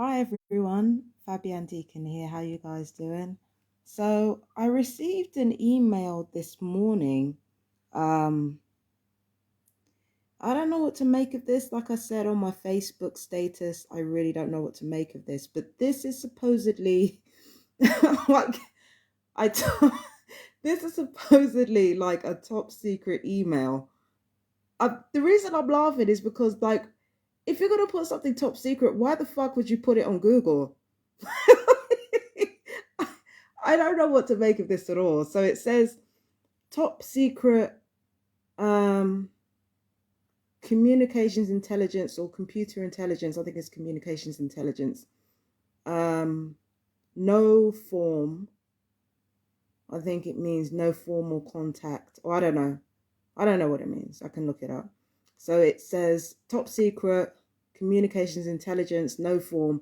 Hi everyone, Fabian Deacon here. How you guys doing? So I received an email this morning. Um, I don't know what to make of this. Like I said on my Facebook status, I really don't know what to make of this. But this is supposedly like I t- this is supposedly like a top secret email. The reason I'm laughing is because like if you're gonna put something top secret, why the fuck would you put it on Google? I don't know what to make of this at all. So it says top secret um communications intelligence or computer intelligence. I think it's communications intelligence. Um no form. I think it means no formal contact. Or I don't know. I don't know what it means. I can look it up. So it says top secret communications intelligence, no form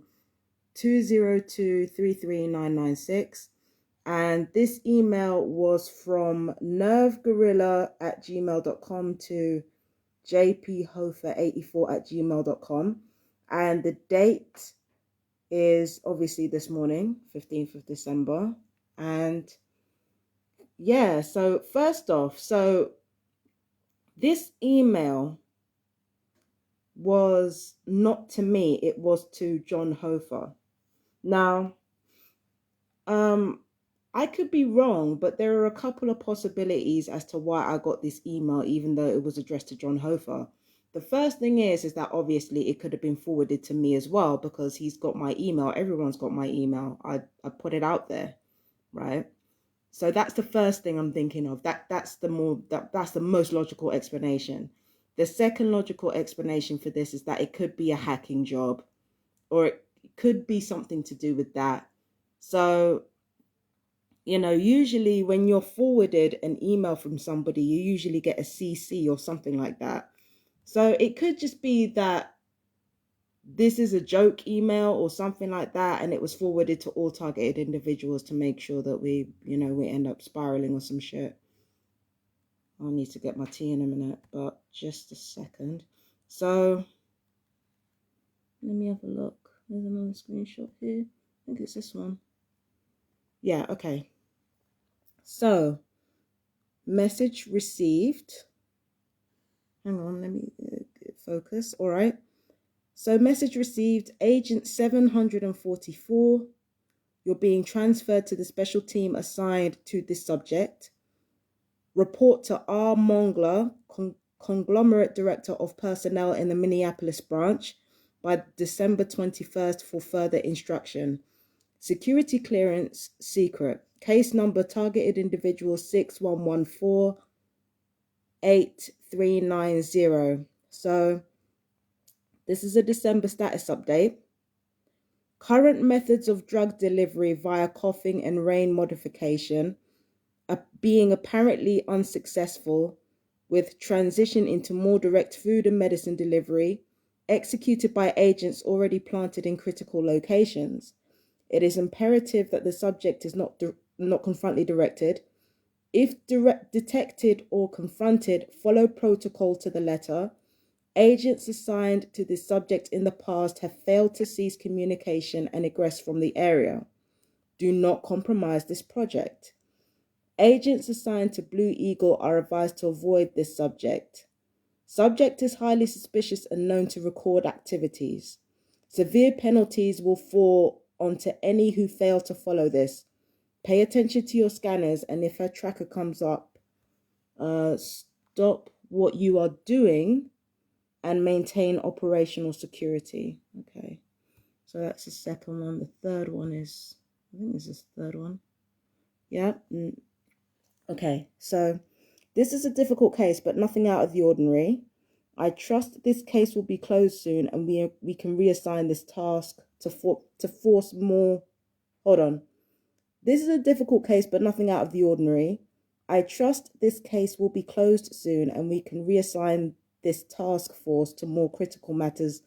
202339996. And this email was from nervegorilla@gmail.com to jphofer84@gmail.com. And the date is obviously this morning, 15th of December. And yeah, so first off, so this email was not to me, it was to John Hofer. Now, Um, I could be wrong, but there are a couple of possibilities as to why I got this email, even though it was addressed to John Hofer. The first thing is that obviously it could have been forwarded to me as well because he's got my email. Everyone's got my email. I put it out there, right? So that's the first thing I'm thinking of. That's the most logical explanation. The second logical explanation for this is that it could be a hacking job, or it could be something to do with that. So usually when you're forwarded an email from somebody, you usually get a CC or something like that. So it could just be that this is a joke email or something like that, and it was forwarded to all targeted individuals to make sure that we end up spiraling or some shit. I'll need to get my tea in a minute, but just a second. So let me have a look. There's another screenshot here. I think it's this one. Yeah, okay. So, message received. Hang on, let me focus. All right. So, message received, Agent 744. You're being transferred to the special team assigned to this subject. Report to R. Mongler, Conglomerate Director of Personnel in the Minneapolis branch, by December 21st for further instruction. Security clearance secret. Case number targeted individual 61148390. So this is a December status update. Current methods of drug delivery via coughing and rain modification are being apparently unsuccessful, with transition into more direct food and medicine delivery executed by agents already planted in critical locations. It is imperative that the subject is not confrontly directed. If detected or confronted, follow protocol to the letter. Agents assigned to this subject in the past have failed to cease communication and egress from the area. Do not compromise this project. Agents assigned to Blue Eagle are advised to avoid this subject. Subject is highly suspicious and known to record activities. Severe penalties will fall onto any who fail to follow this. Pay attention to your scanners, and if a tracker comes up, stop what you are doing and maintain operational security. Okay, so that's the second one. The third one is, I think this is the third one. Yeah. Okay, so this is a difficult case, but nothing out of the ordinary. I trust this case will be closed soon, and we can reassign this task to force more. Hold on. This is a difficult case, but nothing out of the ordinary. I trust this case will be closed soon, and we can reassign this task force to more critical matters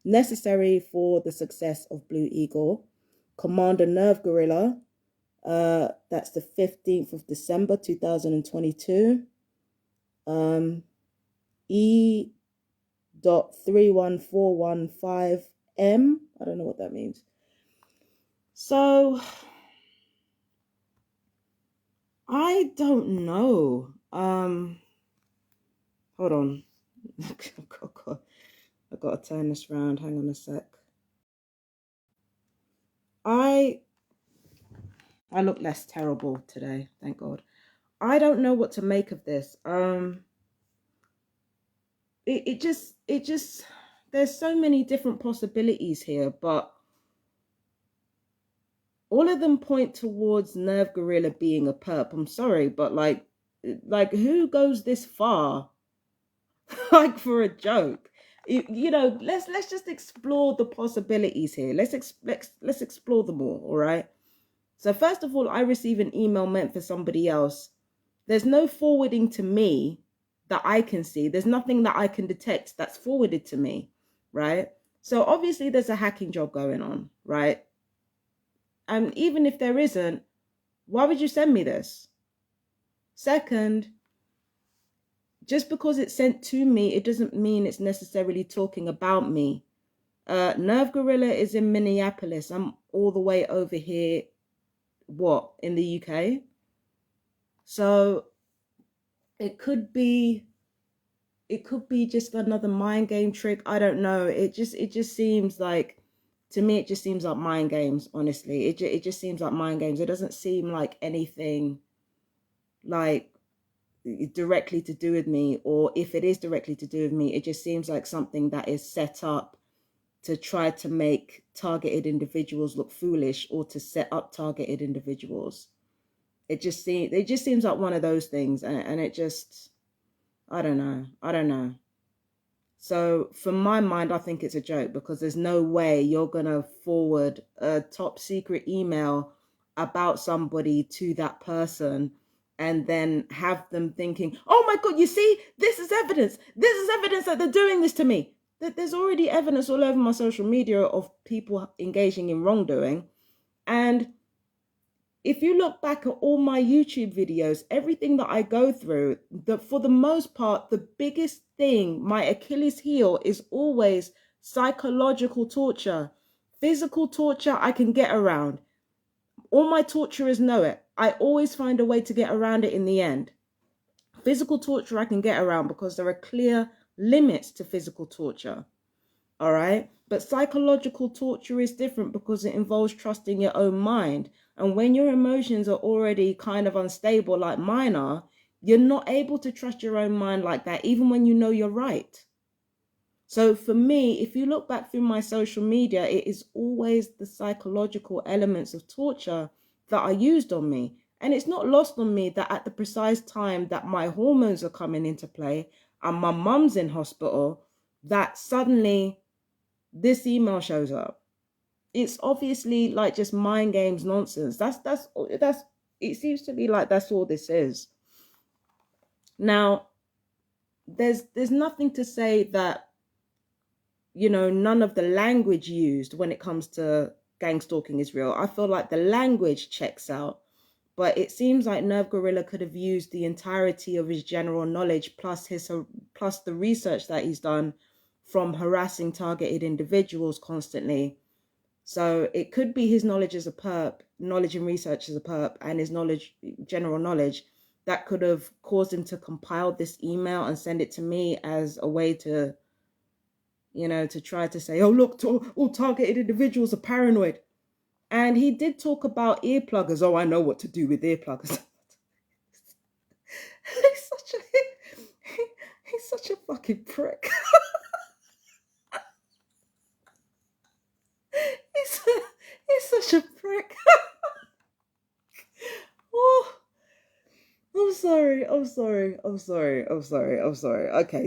necessary for the success of Blue Eagle. Commander Nerve Gorilla. That's the 15th of December 2022. E.31415 M. I don't know what that means. So I don't know. Hold on. I've got to turn this around. Hang on a sec. I look less terrible today, thank God. I don't know what to make of this. It just there's so many different possibilities here, but all of them point towards Nerve Gorilla being a perp. I'm sorry, but like who goes this far? Like for a joke? You know, let's just explore the possibilities here. Let's explore them all right? So first of all, I receive an email meant for somebody else. There's no forwarding to me that I can see. There's nothing that I can detect that's forwarded to me, right? So obviously there's a hacking job going on, right? And even if there isn't, why would you send me this? Second, just because it's sent to me, it doesn't mean it's necessarily talking about me. Nerve Gorilla is in Minneapolis. I'm all the way over here, in the UK? So it could be just another mind game trick. I don't know. It just seems like, to me, it just seems like mind games, honestly. It just seems like mind games. It doesn't seem like anything like directly to do with me, or if it is directly to do with me, it just seems like something that is set up to try to make targeted individuals look foolish, or to set up targeted individuals. It just seems like one of those things, and it just, I don't know. So from my mind, I think it's a joke, because there's no way you're going to forward a top secret email about somebody to that person and then have them thinking, oh my God, you see, this is evidence. This is evidence that they're doing this to me. There's already evidence all over my social media of people engaging in wrongdoing. And if you look back at all my YouTube videos, everything that I go through, for the most part, the biggest thing, my Achilles heel, is always psychological torture. Physical torture, I can get around. All my torturers know it. I always find a way to get around it in the end. Physical torture, I can get around because there are clear limits to physical torture. All right. But psychological torture is different, because it involves trusting your own mind. And when your emotions are already kind of unstable, like mine are, you're not able to trust your own mind like that, even when you know you're right. So for me, if you look back through my social media, it is always the psychological elements of torture that are used on me. And it's not lost on me that at the precise time that my hormones are coming into play and my mum's in hospital, that suddenly this email shows up. It's obviously like just mind games nonsense. That's it seems to be like that's all this is. Now, there's nothing to say that, you know, none of the language used when it comes to gang stalking is real. I feel like the language checks out, but it seems like Nerve Gorilla could have used the entirety of his general knowledge plus the research that he's done from harassing targeted individuals constantly. So it could be his knowledge as a perp, knowledge and research as a perp, and his knowledge, general knowledge, that could have caused him to compile this email and send it to me as a way to, you know, to try to say, oh, look, all targeted individuals are paranoid. And he did talk about earpluggers. Oh, I know what to do with earpluggers. He's such a fucking prick. he's such a prick. Oh, I'm sorry. Okay,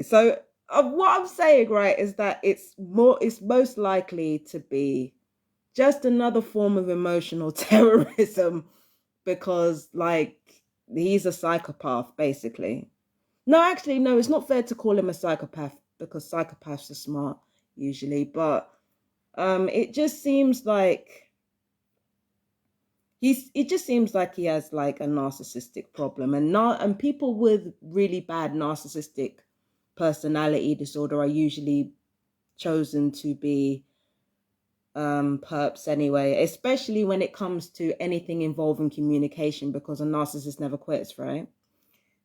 so what I'm saying, right, is that it's most likely to be just another form of emotional terrorism, because like he's a psychopath, basically. No, actually, no, it's not fair to call him a psychopath, because psychopaths are smart usually, but it just seems like it just seems like he has like a narcissistic problem, and people with really bad narcissistic personality disorder are usually chosen to be perps anyway, especially when it comes to anything involving communication, because a narcissist never quits, right?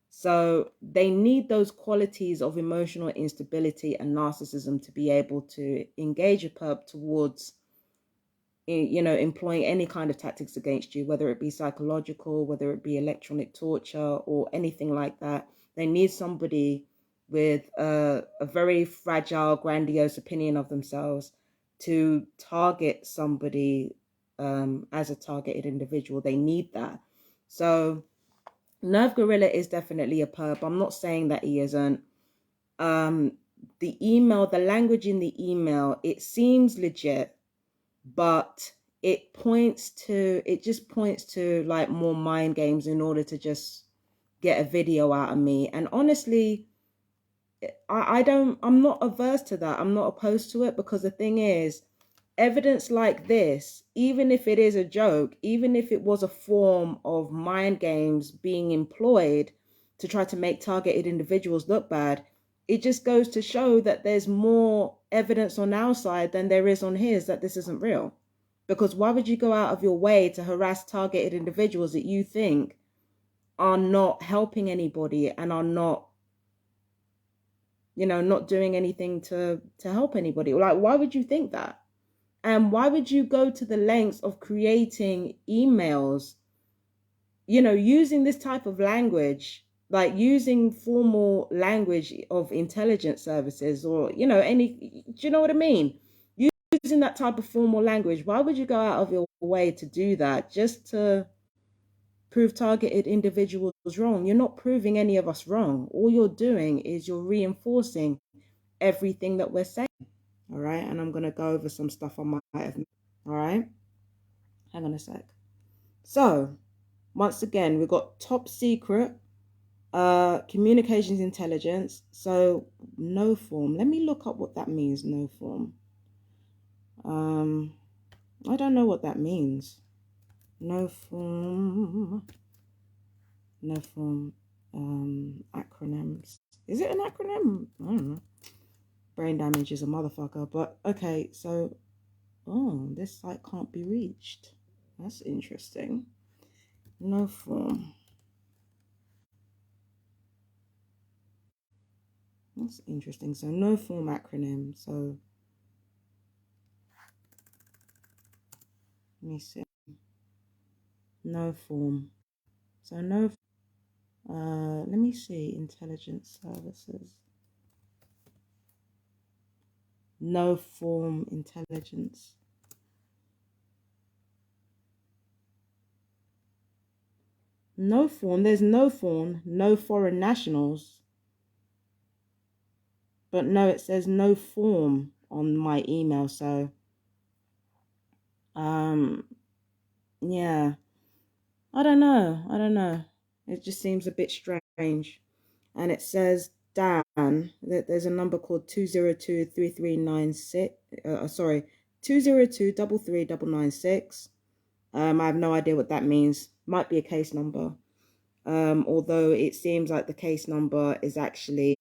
So they need those qualities of emotional instability and narcissism to be able to engage a perp towards, employing any kind of tactics against you, whether it be psychological, whether it be electronic torture or anything like that. They need somebody with a very fragile, grandiose opinion of themselves to target somebody as a targeted individual. They need that. So Nerve Gorilla is definitely a perp. I'm not saying that he isn't. Um, the language in the email, it seems legit, but it just points to like more mind games in order to just get a video out of me. And honestly, I'm not averse to that. I'm not opposed to it, because the thing is, evidence like this, even if it is a joke, even if it was a form of mind games being employed to try to make targeted individuals look bad, it just goes to show that there's more evidence on our side than there is on his that this isn't real. Because why would you go out of your way to harass targeted individuals that you think are not helping anybody and are not, not doing anything to help anybody? Like, why would you think that? And why would you go to the lengths of creating emails, using this type of language, like using formal language of intelligence services, or, do you know what I mean? Using that type of formal language, why would you go out of your way to do that just to prove targeted individuals wrong? You're not proving any of us wrong. All you're doing is you're reinforcing everything that we're saying. All right. And I'm going to go over some stuff I might have. All right. Hang on a sec. So, once again, we've got top secret, communications intelligence. So, no form. Let me look up what that means, no form. I don't know what that means. No form. No form. Acronyms. Is it an acronym? I don't know. Brain damage is a motherfucker. But okay, so this site can't be reached. That's interesting. No form. That's interesting. So no form acronym. So let me see. No form. So no. Let me see. Intelligence services. No form intelligence. No form. There's no form. No foreign nationals. But no, it says no form on my email. So, yeah. I don't know. It just seems a bit strange. And it says Dan, that there's a number called 2023396. Sorry, 202339996. I have no idea what that means. Might be a case number. Although it seems like the case number is actually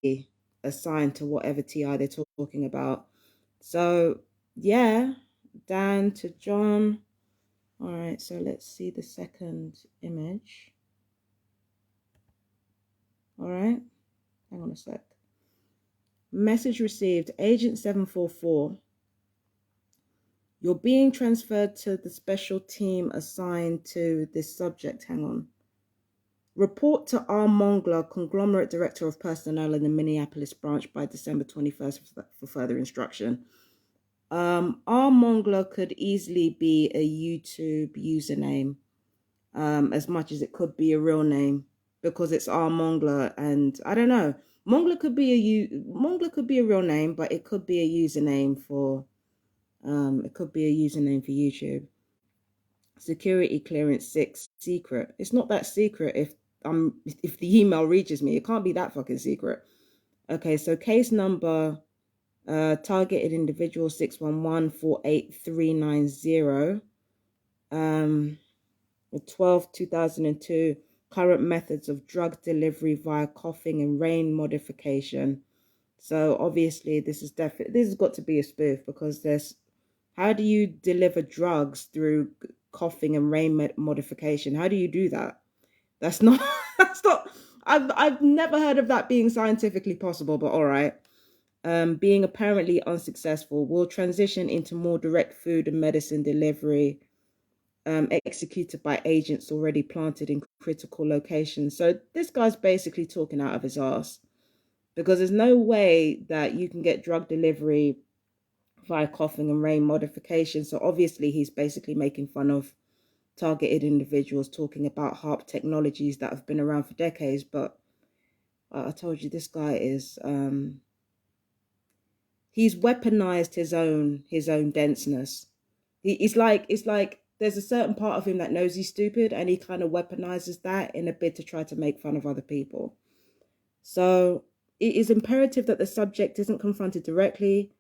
assigned to whatever TI they're talking about. So yeah, Dan to John. All right, so let's see the second image. All right, hang on a sec. Message received, Agent 744. You're being transferred to the special team assigned to this subject. Hang on. Report to R. Mongler, Conglomerate Director of Personnel in the Minneapolis branch by December 21st for further instruction. R. Mongler could easily be a YouTube username, as much as it could be a real name, because it's R. Mongler, and I don't know. Mongler could be a real name, but it could be a username for YouTube. Security clearance 6 secret. It's not that secret if the email reaches me. It can't be that fucking secret. Okay, so case number targeted individual 611-48390. 12/2002. Current methods of drug delivery via coughing and rain modification. So obviously this has got to be a spoof, because there's How do you deliver drugs through coughing and rain modification? How do you do that? That's not, that's not, I've never heard of that being scientifically possible, but all right. Being apparently unsuccessful, will transition into more direct food and medicine delivery, executed by agents already planted in critical locations. So this guy's basically talking out of his ass, because there's no way that you can get drug delivery via coughing and rain modification. So obviously he's basically making fun of targeted individuals, talking about HARP technologies that have been around for decades. But I told you, this guy is he's weaponized his own denseness. It's like there's a certain part of him that knows he's stupid, and he kind of weaponizes that in a bid to try to make fun of other people. So it is imperative that the subject isn't confronted directly.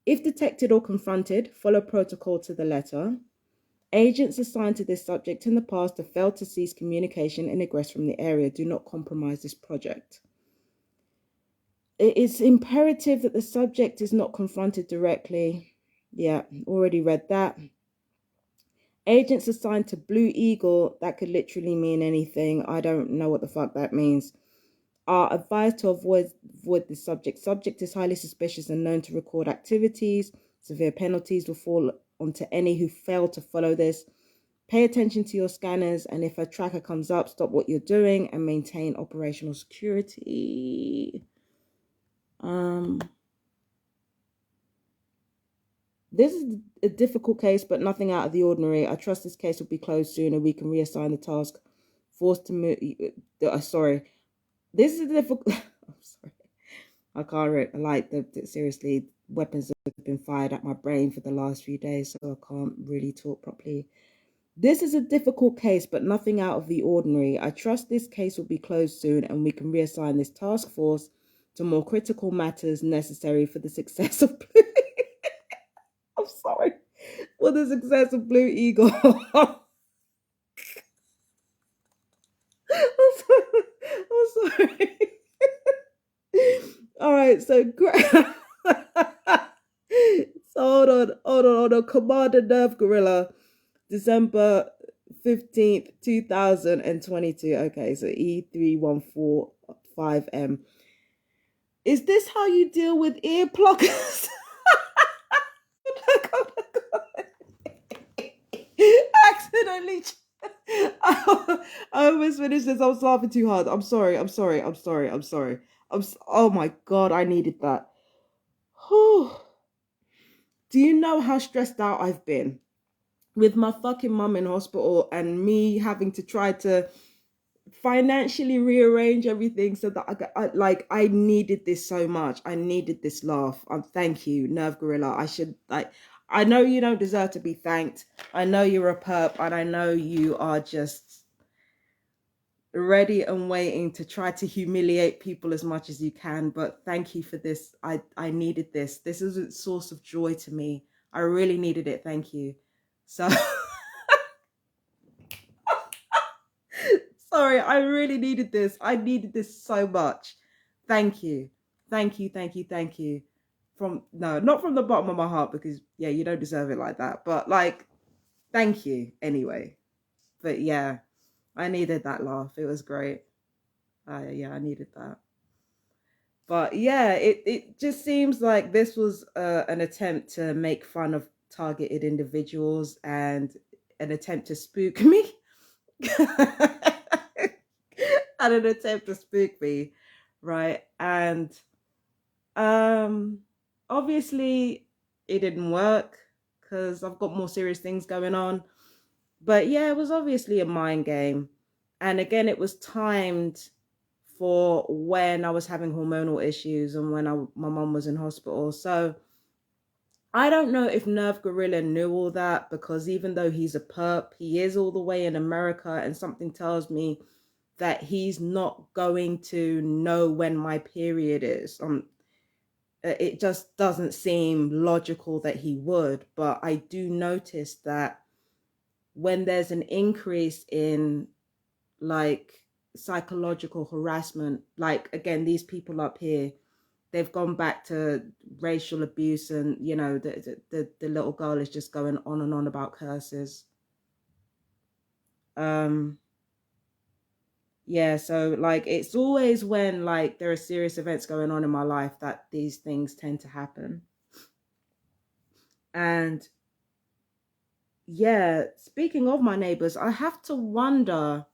If detected or confronted, follow protocol to the letter. Agents assigned to this subject in the past have failed to cease communication and egress from the area. Do not compromise this project. It is imperative that the subject is not confronted directly. Yeah, already read that. Agents assigned to Blue Eagle, that could literally mean anything. I don't know what the fuck that means. Are advised to avoid the subject. Subject is highly suspicious and known to record activities. Severe penalties will fall onto any who fail to follow this. Pay attention to your scanners, and if a tracker comes up, stop what you're doing and maintain operational security. This is a difficult case, but nothing out of the ordinary. I trust this case will be closed soon and we can reassign the task force to move. Sorry. This is a difficult. I'm sorry. I can't seriously, weapons have been fired at my brain for the last few days, so I can't really talk properly. This is a difficult case, but nothing out of the ordinary. I trust this case will be closed soon and we can reassign this task force to more critical matters necessary for the success of Blue. I'm sorry. For the success of Blue Eagle. I'm sorry. I'm sorry. All right, so hold on. Commander Nerve Gorilla, December 15th, 2022. Okay, so E3145M. Is this how you deal with ear pluggers? Accidentally. I almost finished this. I was laughing too hard. I'm sorry. Oh my God, I needed that. Whew. Do you know how stressed out I've been with my fucking mum in hospital and me having to try to financially rearrange everything so that I needed this so much. I needed this laugh. Thank you, Nerve Gorilla. I know you don't deserve to be thanked. I know you're a perp, and I know you are just ready and waiting to try to humiliate people as much as you can. But thank you for this. I needed this. This is a source of joy to me. I really needed it. Thank you. So sorry, I really needed this. I needed this so much. Thank you. Thank you. Not from the bottom of my heart, because yeah, you don't deserve it like that. But like, thank you anyway. But yeah, I needed that laugh. It was great. Yeah, I needed that. But yeah, it just seems like this was an attempt to make fun of targeted individuals and an attempt to spook me. And an attempt to spook me, right? And obviously it didn't work because I've got more serious things going on. But yeah, it was obviously a mind game. And again, it was timed for when I was having hormonal issues and when my mom was in hospital. So I don't know if Nerve Gorilla knew all that, because even though he's a perp, he is all the way in America, and something tells me that he's not going to know when my period is. It just doesn't seem logical that he would, but I do notice that when there's an increase in like psychological harassment, like again, these people up here they've gone back to racial abuse, and you know the little girl is just going on and on about curses. Yeah, so like it's always when like there are serious events going on in my life that these things tend to happen. And yeah, speaking of my neighbors, I have to wonder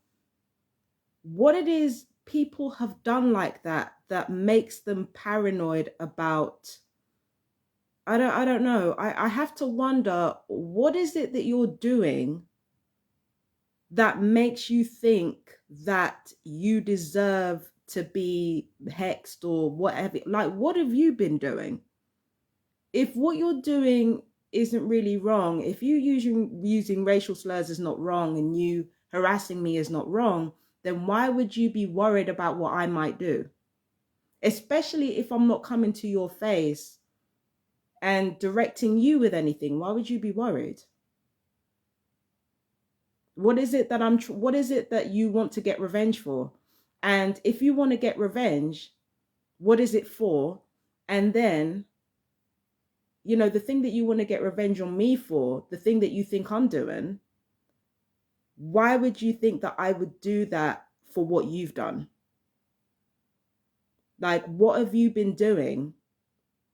what it is people have done like that that makes them paranoid about. I don't know. I have to wonder, what is it that you're doing that makes you think that you deserve to be hexed or whatever? Like, what have you been doing? If what you're doing isn't really wrong, if you using racial slurs is not wrong and you harassing me is not wrong, then why would you be worried about what I might do? Especially if I'm not coming to your face and directing you with anything. Why would you be worried? What is it that what is it that you want to get revenge for? And if you want to get revenge, what is it for? And then, you know, the thing that you want to get revenge on me for, the thing that you think I'm doing, why would you think that I would do that for what you've done? Like, what have you been doing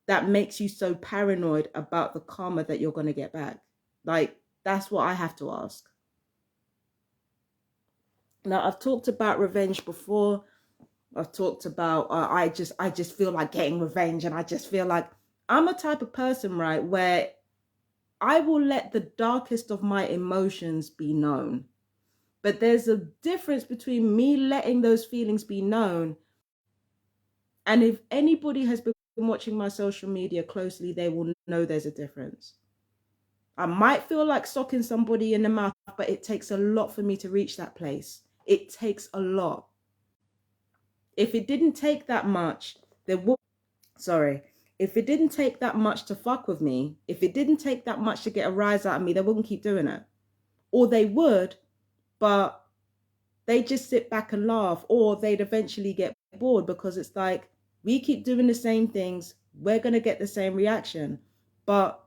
that makes you so paranoid about the karma that you're going to get back? Like, that's what I have to ask. Now, I've talked about revenge before. I've talked about I just feel like getting revenge, and I just feel like I'm a type of person, right, where I will let the darkest of my emotions be known. But there's a difference between me letting those feelings be known, and if anybody has been watching my social media closely, they will know there's a difference. I might feel like socking somebody in the mouth, but it takes a lot for me to reach that place. It takes a lot. If it didn't take that much, there would, sorry, if it didn't take that much to fuck with me, if it didn't take that much to get a rise out of me, they wouldn't keep doing it. Or they would, but they just sit back and laugh, or they'd eventually get bored because it's like, we keep doing the same things, we're going to get the same reaction. But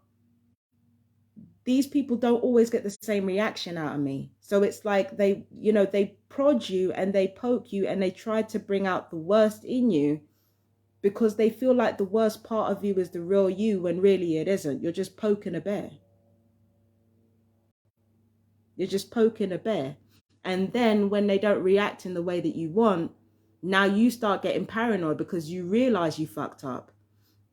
these people don't always get the same reaction out of me. So it's like they, you know, they prod you and they poke you and they try to bring out the worst in you because they feel like the worst part of you is the real you, when really it isn't. You're just poking a bear. You're just poking a bear. And then when they don't react in the way that you want, now you start getting paranoid because you realize you fucked up.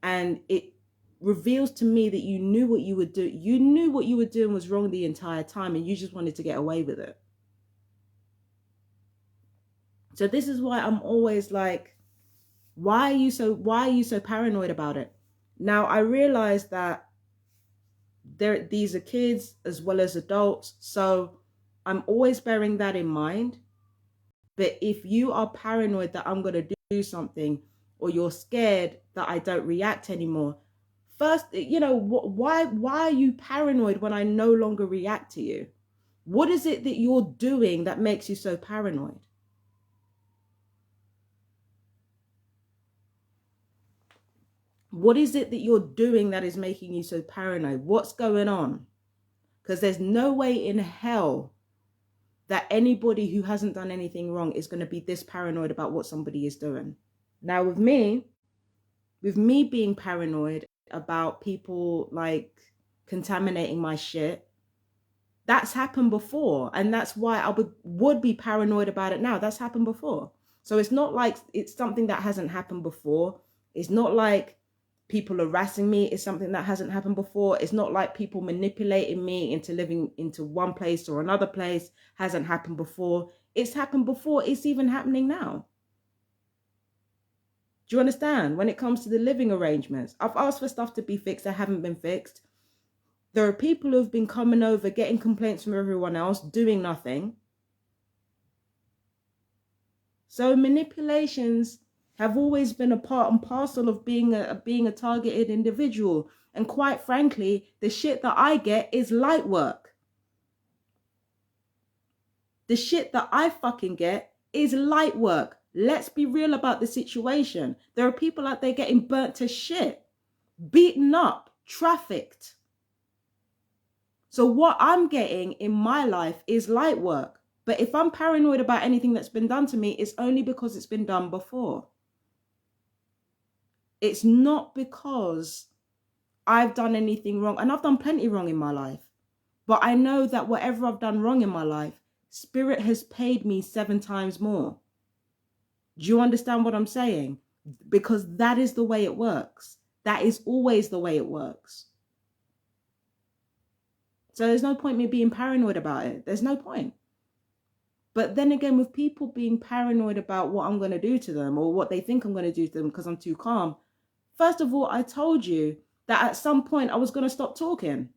And it reveals to me that you knew what you would do. You knew what you were doing was wrong the entire time, and you just wanted to get away with it. So this is why I'm always like, why are you so paranoid about it? Now I realize that these are kids as well as adults, so I'm always bearing that in mind. But if you are paranoid that I'm going to do something, or you're scared that I don't react anymore, first, you know, why are you paranoid when I no longer react to you? What is it that you're doing that makes you so paranoid? What is it that you're doing that is making you so paranoid? What's going on? Because there's no way in hell that anybody who hasn't done anything wrong is going to be this paranoid about what somebody is doing. Now, with me being paranoid about people like contaminating my shit, that's happened before. And that's why I would be paranoid about it now. That's happened before. So it's not like it's something that hasn't happened before. It's not like people harassing me is something that hasn't happened before. It's not like people manipulating me into living into one place or another place hasn't happened before. It's happened before. It's even happening now. Do you understand? When it comes to the living arrangements, I've asked for stuff to be fixed that haven't been fixed. There are people who've been coming over, getting complaints from everyone else, doing nothing. So manipulations have always been a part and parcel of being a targeted individual. And quite frankly, the shit that I get is light work. The shit that I fucking get is light work. Let's be real about the situation. There are people out there getting burnt to shit, beaten up, trafficked. So what I'm getting in my life is light work. But if I'm paranoid about anything that's been done to me, it's only because it's been done before. It's not because I've done anything wrong. And I've done plenty wrong in my life. But I know that whatever I've done wrong in my life, Spirit has paid me 7 times more. Do you understand what I'm saying? Because that is the way it works. That is always the way it works. So there's no point me being paranoid about it. There's no point. But then again, with people being paranoid about what I'm going to do to them or what they think I'm going to do to them because I'm too calm, first of all, I told you that at some point I was going to stop talking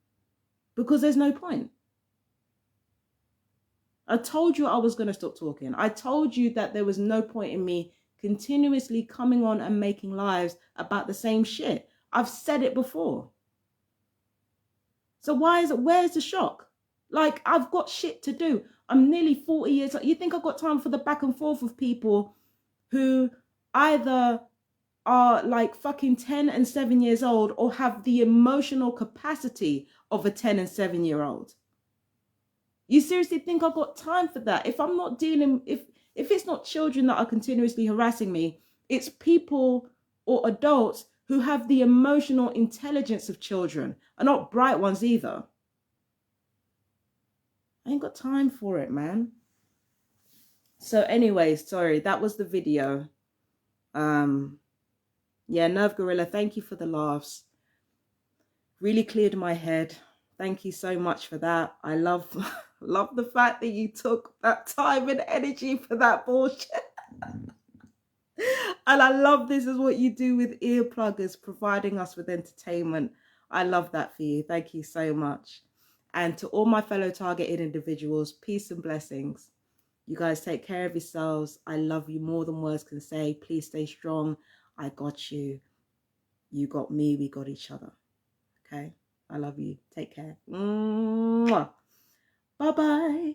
because there's no point. I told you I was going to stop talking. I told you that there was no point in me continuously coming on and making lives about the same shit. I've said it before. So where's the shock? Like, I've got shit to do. I'm nearly 40 years old. You think I've got time for the back and forth of people who either are like fucking 10 and 7 years old or have the emotional capacity of a 10 and 7-year-old? You seriously think I've got time for that? If I'm not dealing, if it's not children that are continuously harassing me, it's people or adults who have the emotional intelligence of children, and not bright ones either. I ain't got time for it, man. So anyway, sorry, that was the video. Yeah, Nerve Gorilla, thank you for the laughs. Really cleared my head. Thank you so much for that. I love the fact that you took that time and energy for that bullshit. And I love this is what you do with earpluggers, providing us with entertainment. I love that for you. Thank you so much. And to all my fellow targeted individuals, peace and blessings. You guys take care of yourselves. I love you more than words can say. Please stay strong. I got you. You got me. We got each other. Okay? I love you. Take care. Mwah. Bye-bye.